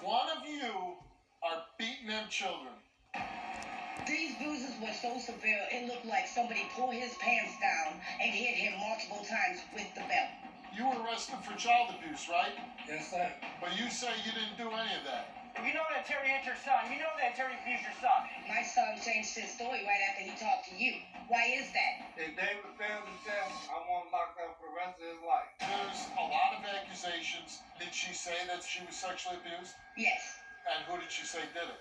one of you are beating them children. These bruises were so severe, it looked like somebody pulled his pants down and hit him multiple times with the belt. You were arrested for child abuse, right? Yes, sir. But you say you didn't do any of that. You know that Terry hit your son. You know that Terry abused your son. My son changed his story right after he talked to you. Why is that? If David failed the test, I want him locked up for the rest of his life. There's a lot of accusations. Did she say that she was sexually abused? Yes. And who did she say did it?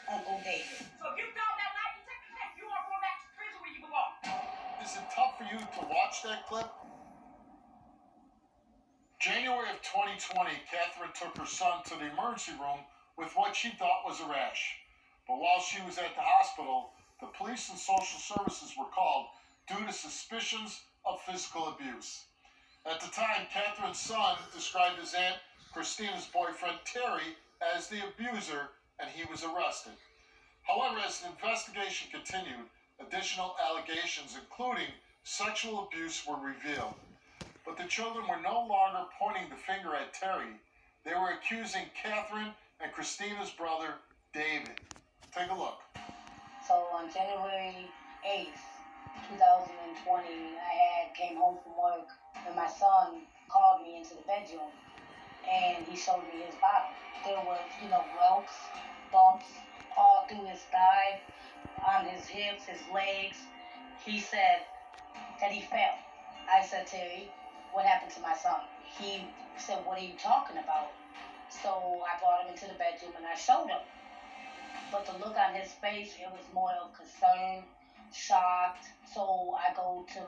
Uncle David. So if you failed that lie detector test, you are going back to prison where you belong. Is it tough for you to watch that clip? January of 2020, Catherine took her son to the emergency room with what she thought was a rash. But while she was at the hospital, the police and social services were called due to suspicions of physical abuse. At the time, Catherine's son described his aunt Christina's boyfriend Terry as the abuser, and he was arrested. However, as the investigation continued, additional allegations, including sexual abuse, were revealed. But the children were no longer pointing the finger at Terry. They were accusing Catherine and Christina's brother, David. Take a look. So on January 8th, 2020, I came home from work, and my son called me into the bedroom, and he showed me his body. There was, welts, bumps, all through his thigh, on his hips, his legs. He said that he fell. I said, Terry, what happened to my son? He said, what are you talking about? So I brought him into the bedroom and I showed him. But the look on his face, it was more of concern, shocked. So I go to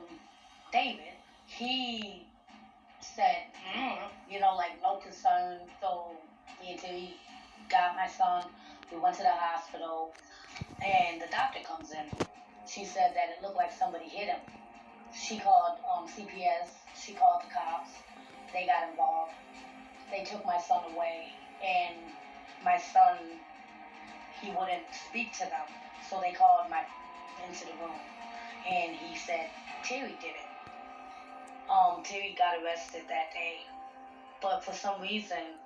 David. He said, like no concern. So me and Terry got my son. We went to the hospital and the doctor comes in. She said that it looked like somebody hit him. She called CPS. She called the cops. They got involved. They took my son away, and my son, he wouldn't speak to them. So they called into the room, and he said Terry did it. Terry got arrested that day, but for some reason,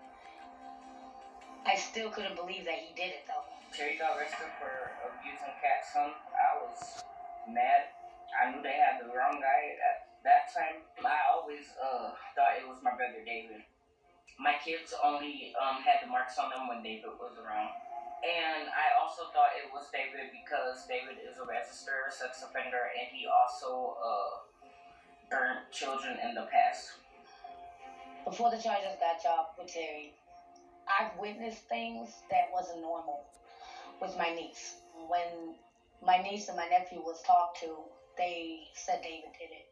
I still couldn't believe that he did it though. Terry got arrested for abusing Cat's son. I was mad. I knew they had the wrong guy at that time. I always thought it was my brother David. My kids only had the marks on them when David was around. And I also thought it was David because David is a registered sex offender and he also burnt children in the past. Before the charges got dropped with Terry, I've witnessed things that wasn't normal with my niece. When my niece and my nephew was talked to, they said David did it.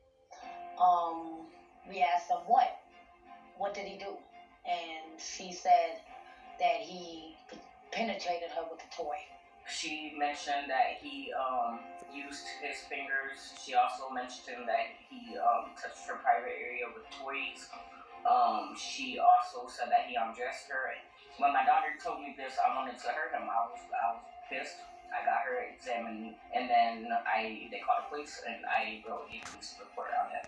We asked them what did he do? And she said that he penetrated her with a toy. She mentioned that he used his fingers. She also mentioned that he touched her private area with toys. She also said that he undressed her. When my daughter told me this, I wanted to hurt him. I was pissed. I got her examined, and then they called the police, and I wrote a police report on it.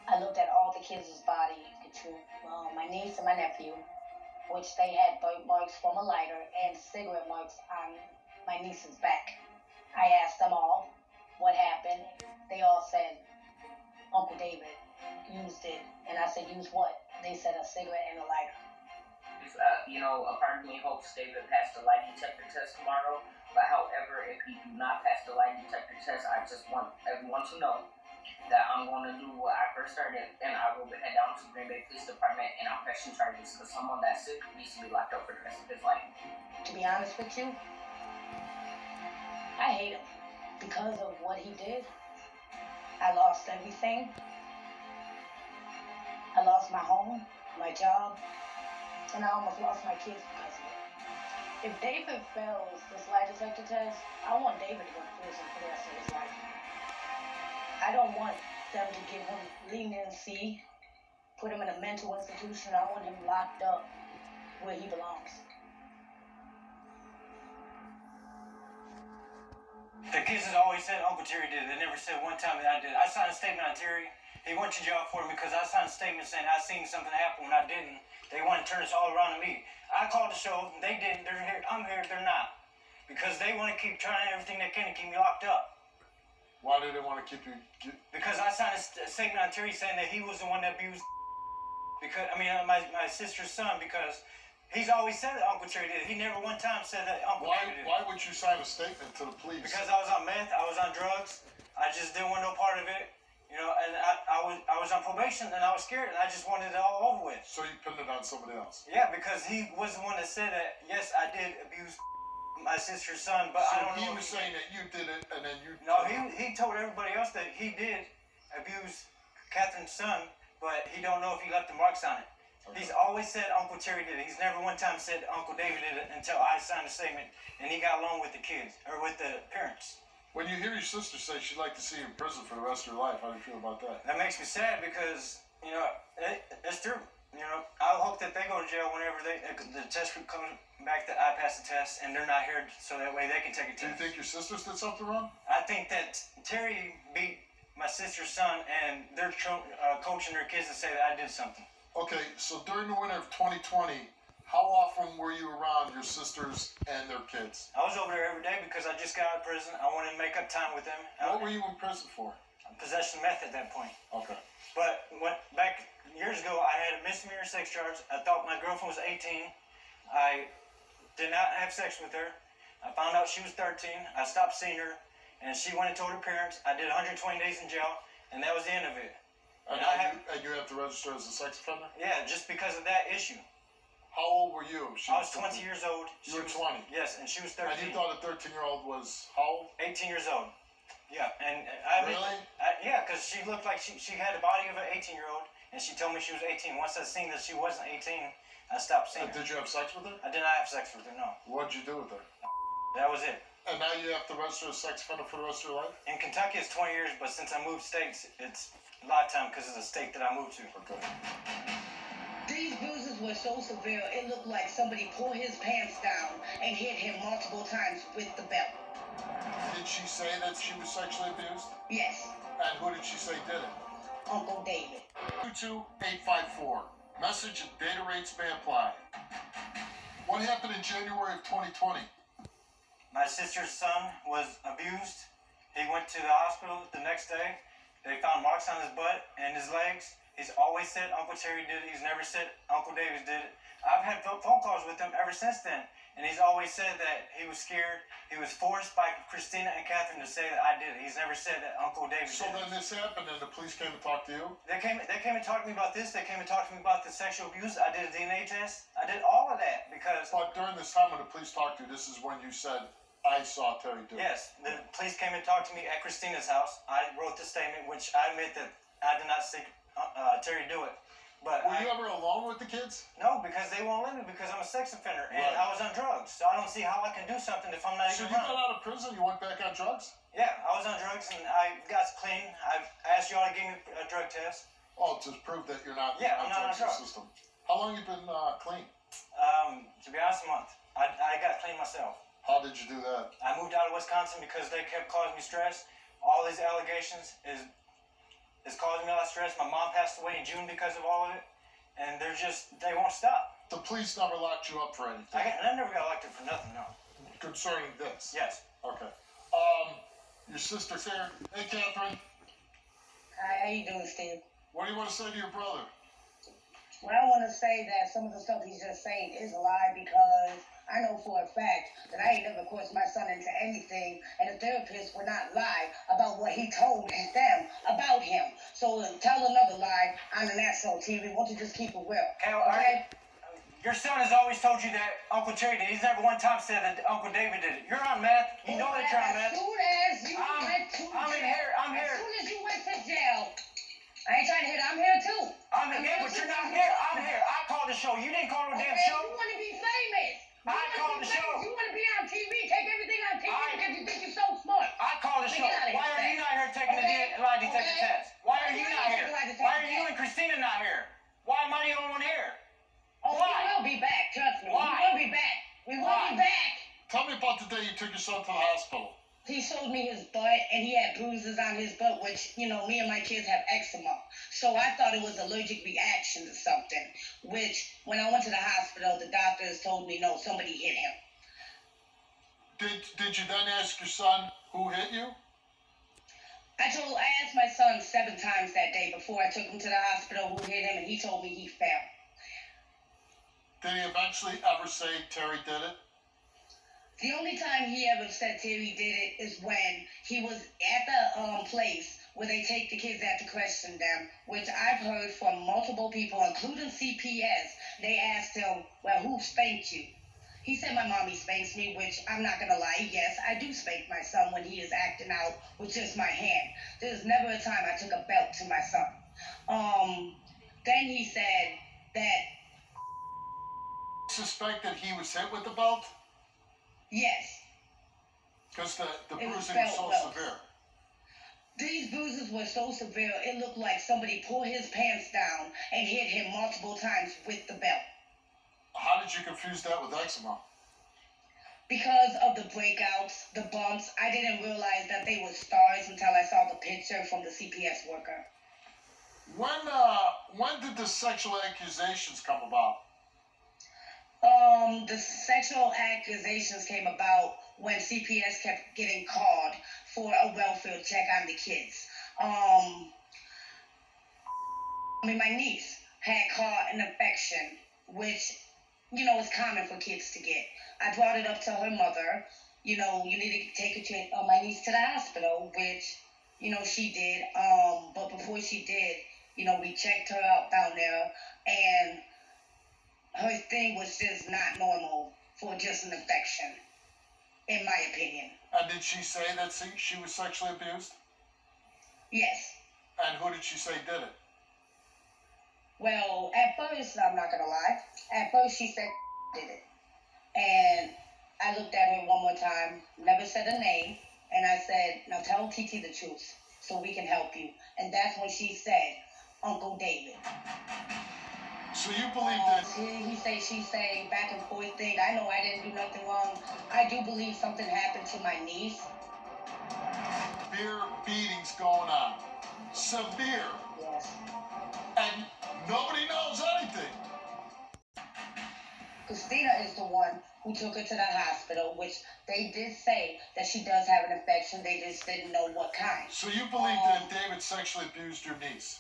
I looked at all the kids' bodies, my niece and my nephew, which they had burnt marks from a lighter and cigarette marks on my niece's back. I asked them all what happened. They all said Uncle David used it, and I said, use what? They said a cigarette and a lighter. A part of me hopes David passed the lie detector test tomorrow. But however, if he do not pass the lie detector test, I just want everyone to know that I'm going to do what I first started, and I will head down to Green Bay Police Department and I'll press charges because someone that sick needs to be locked up for the rest of his life. To be honest with you, I hate him because of what he did. I lost everything. I lost my home, my job, and I almost lost my kids because of it. If David fails this lie detector test, I want David to go to prison for the rest of his life. I don't want them to give him leniency, put him in a mental institution. I want him locked up where he belongs. The kids has always said Uncle Terry did it. They never said one time that I did it. I signed a statement on Terry. He went to jail for me because I signed a statement saying I seen something happen when I didn't. They want to turn this all around to me. I called the show. They didn't. They're here. I'm here. They're not. Because they want to keep trying everything they can to keep me locked up. Why do they want to keep you? Because I signed a statement on Terry saying that he was the one that abused. Because my sister's son. Because he's always said that Uncle Terry did it. He never one time said that Uncle Terry did it. Why would you sign a statement to the police? Because I was on meth. I was on drugs. I just didn't want no part of it. You know, and I was on probation and I was scared and I just wanted it all over with. So you pinned it on somebody else? Yeah, because he was the one that said that, yes, I did abuse my sister's son, but so I don't know. He was saying that you did it and then you... No, he told everybody else that he did abuse Catherine's son, but he don't know if he left the marks on it. Okay. He's always said Uncle Terry did it. He's never one time said Uncle David did it until I signed a statement and he got along with the kids, or with the parents. When you hear your sister say she'd like to see you in prison for the rest of your life, how do you feel about that? That makes me sad because, you know, it's true. You know, I hope that they go to jail whenever the test comes back that I pass the test and they're not here so that way they can take a test. Do you think your sisters did something wrong? I think that Terry beat my sister's son and they're coaching their kids to say that I did something. Okay, so during the winter of 2020, how often were you around your sisters and their kids? I was over there every day because I just got out of prison. I wanted to make up time with them. What were you in prison for? Possession of meth at that point. Okay. But back years ago, I had a misdemeanor sex charge. I thought my girlfriend was 18. I did not have sex with her. I found out she was 13. I stopped seeing her, and she went and told her parents. I did 120 days in jail, and that was the end of it. And you have to register as a sex offender? Yeah, just because of that issue. How old were you? I was 20 years old. You were 20? Yes, and she was 13. And you thought a 13-year-old was how old? 18 years old. Yeah, and I really? Yeah, because she looked like she had the body of an 18-year-old, and she told me she was 18. Once I seen that she wasn't 18, I stopped seeing her. Did you have sex with her? I did not have sex with her, no. What did you do with her? That was it. And now you have to register as a sex offender for the rest of your life? In Kentucky, it's 20 years, but since I moved states, it's a lot of time because it's a state that I moved to. Okay. These bruises were so severe, it looked like somebody pulled his pants down and hit him multiple times with the belt. Did she say that she was sexually abused? Yes. And who did she say did it? Uncle David. 22854. Message and data rates may apply. What happened in January of 2020? My sister's son was abused. He went to the hospital the next day. They found marks on his butt and his legs. He's always said Uncle Terry did it. He's never said Uncle David did it. I've had phone calls with him ever since then. And he's always said that he was scared. He was forced by Christina and Catherine to say that I did it. He's never said that Uncle David did it. So then this happened and the police came and talked to you? They came and talked to me about this. They came and talked to me about the sexual abuse. I did a DNA test. I did all of that because... But during this time when the police talked to you, this is when you said, I saw Terry do it. Yes. The police came and talked to me at Christina's house. I wrote the statement, which I admit that I did not see Terry do it. But were you ever alone with the kids? No, because they won't let me because I'm a sex offender and right. I was on drugs. So I don't see how I can do something if I'm not so even you got out of prison, you went back on drugs? Yeah, I was on drugs and I got clean. I asked y'all to give me a drug test. Oh, to prove that you're not I'm not on drugs. System. How long you been clean? To be honest, a month. I got clean myself. How did you do that? I moved out of Wisconsin because they kept causing me stress. All these allegations is causing me a lot of stress. My mom passed away in June because of all of it. And they won't stop. The police never locked you up for anything? I never got locked up for nothing, no. Concerning this? Yes. Okay. Your sister's here. Hey, Catherine. Hi, how you doing, Steve? What do you want to say to your brother? Well, I want to say that some of the stuff he's just saying is a lie because I know for a fact that I ain't never coerced my son into anything, and the therapist would not lie about what he told them about him. So tell another lie on the national TV. Won't you just keep it real? Okay? Your son has always told you that Uncle Terry did it. He's never one time said that Uncle David did it. You're on meth. You know that you're on meth. As soon as you went to I'm jail. in here. I'm here. As soon as you went to jail. I ain't trying to hit. I'm here too. I'm here, but you're not here. I'm here. I called the show. You didn't call no damn show. You want to be famous. I called the show. You want to be on TV. Take everything on TV because you think you're so smart. I called the show. Why are you not here taking the lie detector test? Why are you not here? Why are you and Christina not here? Why am I the only one here? Oh, we will be back. Trust me. Why? We will be back. We will be back. Tell me about the day you took your son to the hospital. He showed me his butt, and he had bruises on his butt, which, you know, me and my kids have eczema. So I thought it was allergic reaction to something, which, when I went to the hospital, the doctors told me, no, somebody hit him. Did you then ask your son who hit you? I asked my son 7 times that day before I took him to the hospital who hit him, and he told me he fell. Did he eventually ever say Terry did it? The only time he ever said Terry did it is when he was at the place where they take the kids out to question them, which I've heard from multiple people, including CPS. They asked him, well, who spanked you? He said my mommy spanks me, which I'm not going to lie. Yes, I do spank my son when he is acting out with just my hand. There's never a time I took a belt to my son. Then he said that... Suspected he was hit with the belt? Yes. Because the bruising was so severe. These bruises were so severe, it looked like somebody pulled his pants down and hit him multiple times with the belt. How did you confuse that with eczema? Because of the breakouts, the bumps, I didn't realize that they were stars until I saw the picture from the CPS worker. When did the sexual accusations come about? The sexual accusations came about when CPS kept getting called for a welfare check on the kids. My niece had caught an infection, which, you know, is common for kids to get. I brought it up to her mother. You know, you need to take my niece to the hospital, which, you know, she did. But before she did, you know, we checked her out down there, and her thing was just not normal for just an infection, in my opinion. And did she say that she was sexually abused? Yes. And who did she say did it? Well, at first, I'm not going to lie, at first she said did it. And I looked at her one more time, never said a name, and I said, now tell TT the truth so we can help you. And that's when she said, Uncle David. So you believe that... He say, she say, back and forth thing. I know I didn't do nothing wrong. I do believe something happened to my niece. Severe beatings going on. Severe. Yes. And nobody knows anything. Christina is the one who took her to the hospital, which they did say that she does have an infection. They just didn't know what kind. So you believe that David sexually abused your niece?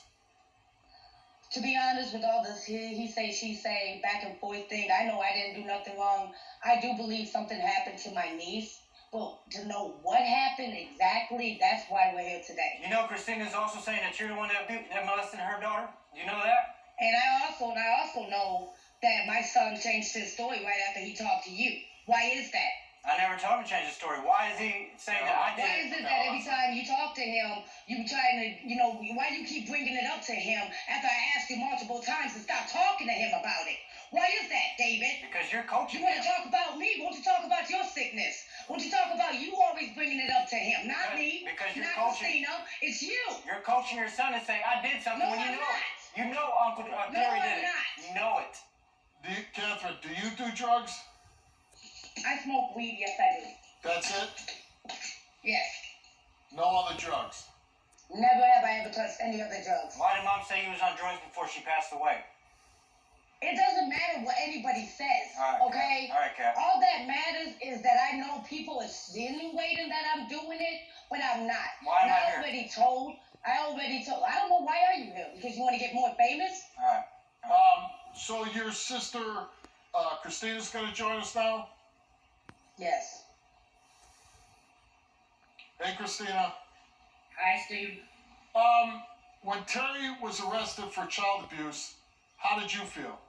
To be honest, with all this he say, she say, back and forth thing, I know I didn't do nothing wrong. I do believe something happened to my niece. But to know what happened exactly, that's why we're here today. You know, Christina's also saying that you're the one that molested her daughter. You know that? And I also know that my son changed his story right after he talked to you. Why is that? I never told him to change the story. Why is he saying that I did? Why is it that every time you talk to him, you trying to, you know, why do you keep bringing it up to him after I asked you multiple times to stop talking to him about it? Why is that, David? Because you're coaching You want to him. talk about me? Won't you talk about your sickness? Won't you talk about you always bringing it up to him? Not me. Because you're not coaching. Christina. It's you. You're coaching your son and saying, I did something No, when you I'm know not. it. You know Uncle Terry I'm did it. not. You know it. Catherine, do you do drugs? I smoke weed. Yes, I do. That's it? Yes. No other drugs? Never have I ever touched any other drugs. Why did Mom say he was on drugs before she passed away? It doesn't matter what anybody says, All right, okay? All right, Kat. All that matters is that I know people are insinuating that I'm doing it, but I'm not. Why am and I here? I don't know, why are you here? Because you want to get more famous? All right. So your sister, Christina's gonna join us now? Yes. Hey, Christina. Hi, Steve. When Terry was arrested for child abuse, how did you feel?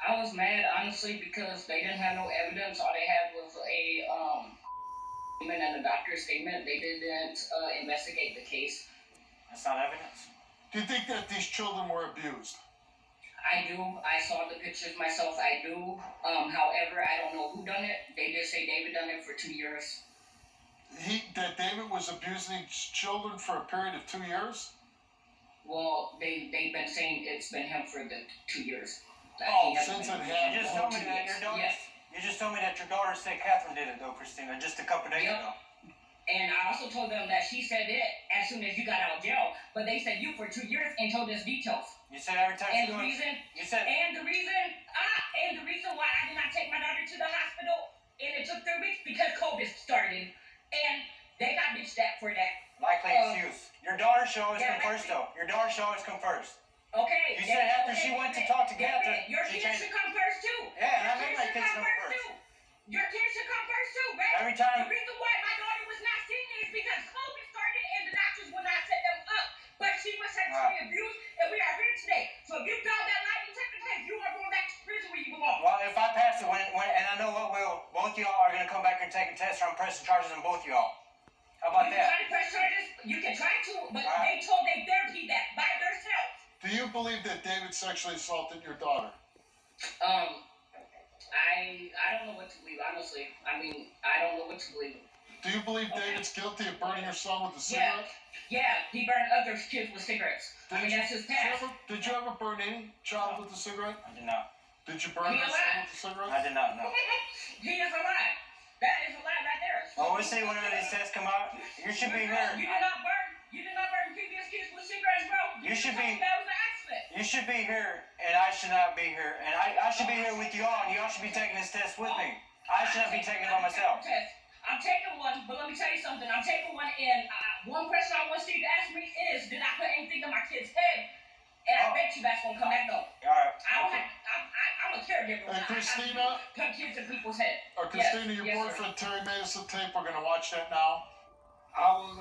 I was mad, honestly, because they didn't have no evidence. All they had was a statement and a doctor's statement. They didn't investigate the case. That's not evidence. Do you think that these children were abused? I do. I saw the pictures myself. I do. However, I don't know who done it. They did say David done it for 2 years. That David was abusing children for a period of 2 years? Well, they've been saying it's been him for the 2 years. Oh, since it happened. You just told me that your daughter. Yes. You just told me that your daughter said Catherine did it, though, Christina, just a couple days Yep. ago. And I also told them that she said it as soon as you got out of jail, but they said you for 2 years and told us details. You said every time And she the goes. reason, You said. and the reason why I did not take my daughter to the hospital and it took 3 weeks because COVID started, and they got bitched at for that. Likely excuse. Your daughter should always come first, though. Your daughter should always come first. Okay. You said after she went to talk to Catherine, your she kids changed. should come first too. Yeah, and I made my kids come first. Too. Your kids should come first too, right? Every time. The reason why my daughter was not seen is because COVID started and the doctors would not set them up. But she was sexually abused, and we are here today. So if you found that lie detector test, you are going back to prison where you belong. Well, if I pass it, and I know what will, both y'all are gonna come back and take a test, or I'm pressing charges on both y'all. How about You that? can try to press charges. You can try to, but they told their therapy that by themselves. Do you believe that David sexually assaulted your daughter? I don't know what to believe, honestly. I mean, I don't know what to believe. Do you believe David's guilty of burning your son with a cigarette? Yeah, he burned other kids with cigarettes. That's his past. Did you ever burn any child with a cigarette? I did not. Did you burn your son with a cigarette? I did not know. He is a lie. That is a lie right there. I always say whenever these tests come out, you should be here. You did not burn previous kids with cigarettes, bro. You should be. That was an accident. You should be here, and I should not be here. And I should be here with y'all, and y'all should be taking this test with me. I should not be taking it by myself. I'm taking one, but let me tell you something. I'm taking one, and one question I want Steve to ask me is, did I put anything in my kid's head? And I bet you that's gonna come back though. All right. I'm a caregiver. And Christina, I put kids in people's head. Christina, your Yes, boyfriend Terry made us a tape. We're gonna watch that now. I was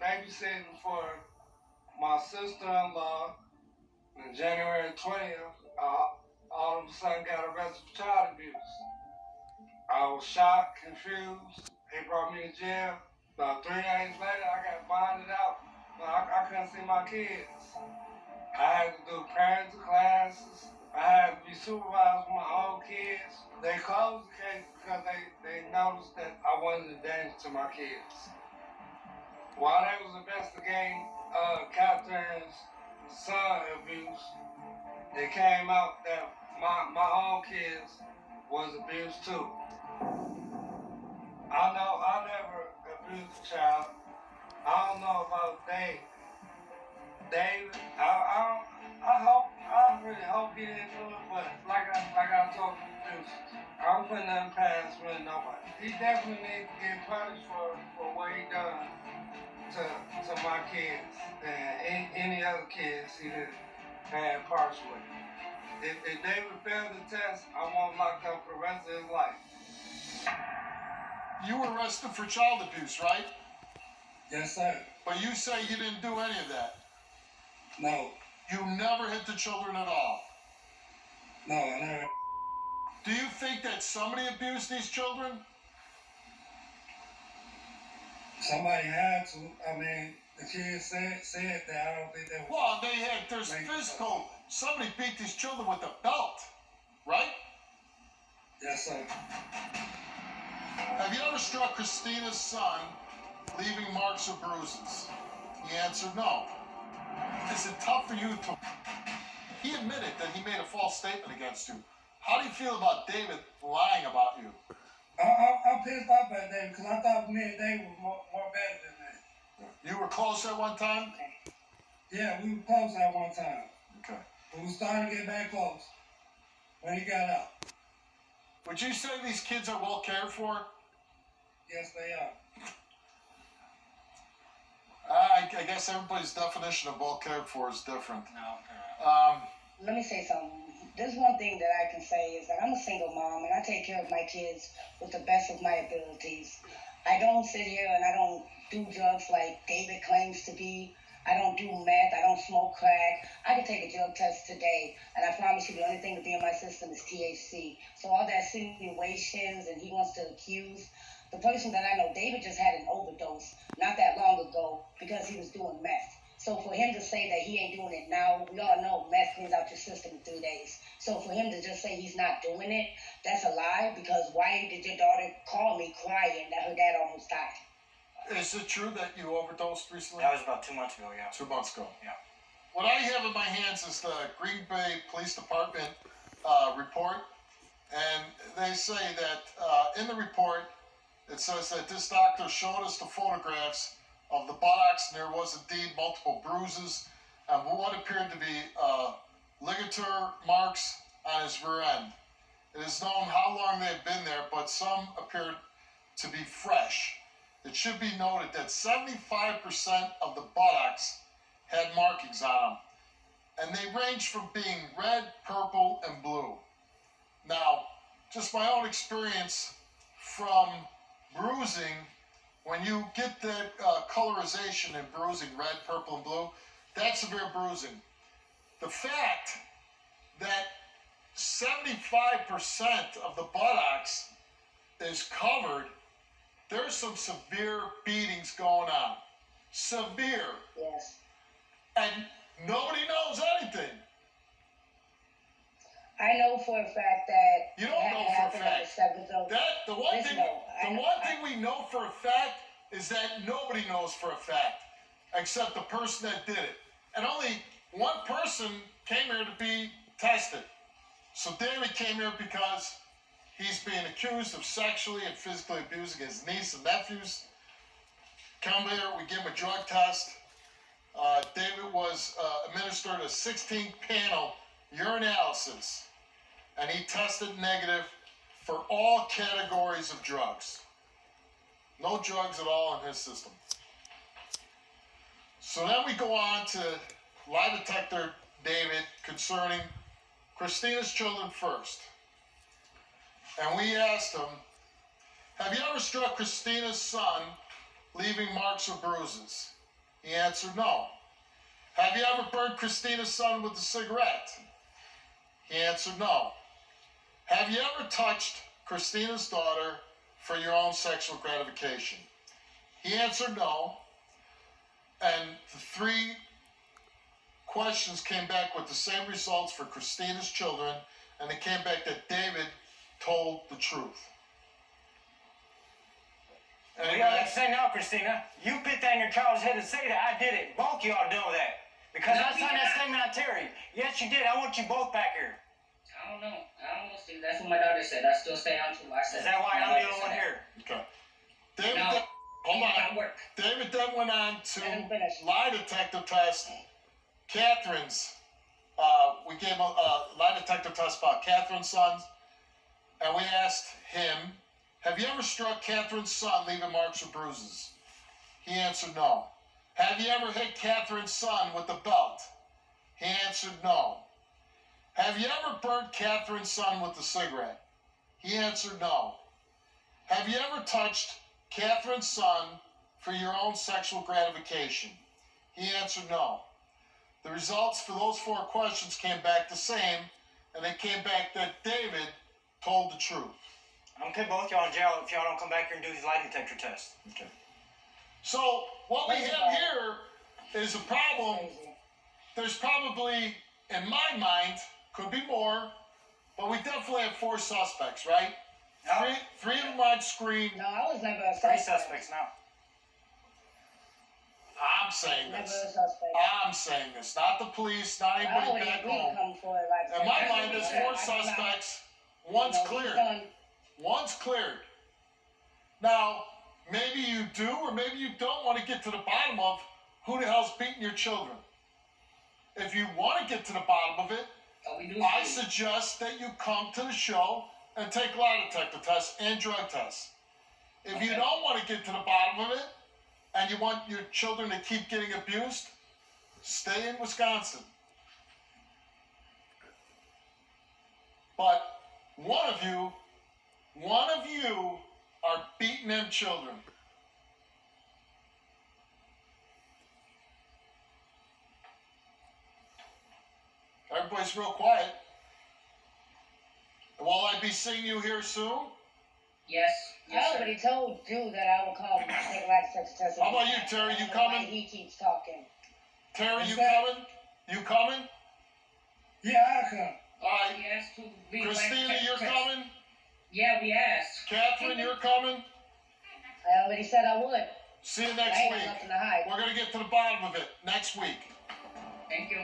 babysitting for my sister-in-law on January 20th. All of a sudden got arrested for child abuse. I was shocked, confused. They brought me to jail. About 3 days later, I got bonded out. I couldn't see my kids. I had to do parenting classes. I had to be supervised with my own kids. They closed the case because they noticed that I wasn't a danger to my kids. While they was investigating Catherine's son abuse, it came out that my own kids was abused too. I know I never abused a child. I don't know about David. I really hope he didn't do it, but like I told the producers, I'm putting nothing past really nobody. He definitely needs to get punished for what he done to my kids and any other kids he had parts with. If David failed the test, I want him locked up for the rest of his life. You were arrested for child abuse, right? Yes, sir. But you say you didn't do any of that. No. You never hit the children at all. No, I never. Do you think that somebody abused these children? Somebody had to. I mean, the kids said that. I don't think that was. Well, there's physical. Somebody beat these children with a belt, right? Yes, sir. Have you ever struck Christina's son, leaving marks or bruises? He answered no. Is it tough for you to... He admitted that he made a false statement against you. How do you feel about David lying about you? I'm pissed off at David because I thought me and David were more better than that. You were close at one time? Yeah, we were close at one time. Okay. But we started to get back close when he got out. Would you say these kids are well cared for? Yes, they are. I guess everybody's definition of well cared for is different. No. Let me say something. There's one thing that I can say is that I'm a single mom and I take care of my kids with the best of my abilities. I don't sit here and I don't do drugs like David claims to be. I don't do meth. I don't smoke crack. I could take a drug test today, and I promise you the only thing to be in my system is THC. So all that insinuations and he wants to accuse. The person that I know, David just had an overdose not that long ago because he was doing meth. So for him to say that he ain't doing it now, we all know meth cleans out your system in 3 days. So for him to just say he's not doing it, that's a lie, because why did your daughter call me crying that her dad almost died? Is it true that you overdosed recently? That was about 2 months ago, yeah. 2 months ago. Yeah. What I have in my hands is the Green Bay Police Department report, and they say that in the report, it says that this doctor showed us the photographs of the buttocks, and there was indeed multiple bruises and what appeared to be ligature marks on his rear end. It is known how long they have been there, but some appeared to be fresh. It should be noted that 75% of the buttocks had markings on them, and they range from being red, purple, and blue. Now, just my own experience from bruising, when you get that colorization in bruising, red, purple, and blue, that's severe bruising. The fact that 75% of the buttocks is covered, there's some severe beatings going on. Severe. Yes. And nobody knows anything. I know for a fact that You don't know for a fact. The one thing we know for a fact is that nobody knows for a fact except the person that did it. And only one person came here to be tested. So David came here because he's being accused of sexually and physically abusing his niece and nephews. Come here, we give him a drug test. David was administered a 16-panel urinalysis, and he tested negative for all categories of drugs. No drugs at all in his system. So then we go on to lie detector David concerning Christina's children first. And we asked him, have you ever struck Christina's son, leaving marks or bruises? He answered no. Have you ever burned Christina's son with a cigarette? He answered no. Have you ever touched Christina's daughter for your own sexual gratification? He answered no. And the three questions came back with the same results for Christina's children, and it came back that David told the truth. And you gotta say now, Christina, you put that in your child's head and say that I did it. Both y'all know that. Because I signed that statement on Terry. Yes, you did. I want you both back here. I don't know. See, that's what my daughter said. I still stay on to what I said. Is that why I'm the only one here? Okay. David, No. hold on. At work. David then went on to Let him finish. lie detector test Catherine's. We gave him a lie detector test about Catherine's sons, and we asked him, have you ever struck Catherine's son, leaving marks or bruises? He answered no. Have you ever hit Catherine's son with a belt? He answered no. Have you ever burnt Catherine's son with a cigarette? He answered no. Have you ever touched Catherine's son for your own sexual gratification? He answered no. The results for those four questions came back the same, and they came back that David told the truth. I'm gonna put both y'all in jail if y'all don't come back here and do these lie detector tests. Okay. So what we have here is a problem. There's probably, in my mind, could be more, but we definitely have four suspects, right? No. Three of them on screen. No, I was never a Three suspect. suspects now. I'm saying Never this. a suspect. I'm saying this. Not the police, not I anybody already back agreed to home. come for it. Like, In my mind, there's four suspects. One's cleared. One's cleared. Now, maybe you do, or maybe you don't want to get to the bottom of who the hell's beating your children. If you want to get to the bottom of it, I suggest that you come to the show and take lie detector tests and drug tests. If you don't want to get to the bottom of it, and you want your children to keep getting abused, stay in Wisconsin. But one of you are beating them children. Everybody's real quiet. Will I be seeing you here soon? Yes. I already told you that I will come and take lie detector tests. How about you, Terry? You coming? He keeps talking. Terry, you coming? You coming? Yeah, I come. All right. We asked to be Christina, you're coming? Yeah, we asked. Catherine, you're coming? I already said I would. See you I next ain't got week. nothing to hide. We're going to get to the bottom of it next week. Thank you.